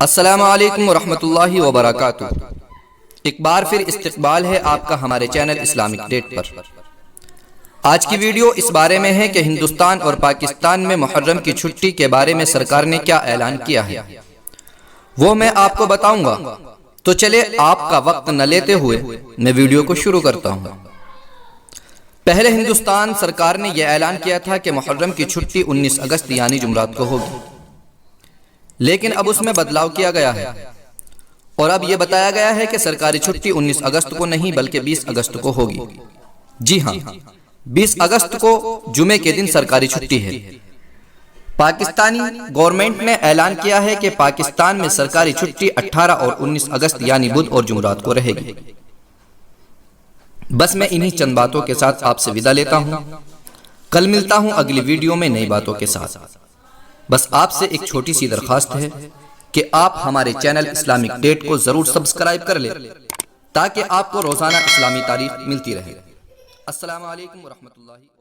السلام علیکم ورحمۃ اللہ وبرکاتہ۔ ایک بار پھر استقبال ہے آپ کا ہمارے چینل اسلامک ڈیٹ پر۔ آج کی ویڈیو اس بارے میں ہے کہ ہندوستان اور پاکستان میں محرم کی چھٹی کے بارے میں سرکار نے کیا اعلان کیا ہے، وہ میں آپ کو بتاؤں گا۔ تو چلے آپ کا وقت نہ لیتے ہوئے میں ویڈیو کو شروع کرتا ہوں۔ پہلے ہندوستان سرکار نے یہ اعلان کیا تھا کہ محرم کی چھٹی 19 اگست یعنی جمعرات کو ہوگی، لیکن اب اس میں بدلاؤ کیا گیا ہے اور اب یہ بتایا گیا ہے کہ سرکاری چھٹی 19 اگست کو نہیں بلکہ 20 اگست کو ہوگی۔ جی ہاں، 20 اگست کو جمعے کے دن سرکاری چھٹی ہے۔ پاکستانی گورنمنٹ نے اعلان کیا ہے کہ پاکستان میں سرکاری چھٹی 18 اور 19 اگست یعنی بدھ اور جمعرات کو رہے گی۔ بس میں انہی چند باتوں کے ساتھ آپ سے ودا لیتا ہوں۔ کل ملتا ہوں اگلی ویڈیو میں نئی باتوں کے ساتھ۔ بس آپ سے ایک چھوٹی سی درخواست ہے کہ آپ ہمارے چینل اسلامک ڈیٹ کو ضرور سبسکرائب کر لیں تاکہ آپ کو روزانہ اسلامی تاریخ ملتی رہے۔ السلام علیکم ورحمۃ اللہ۔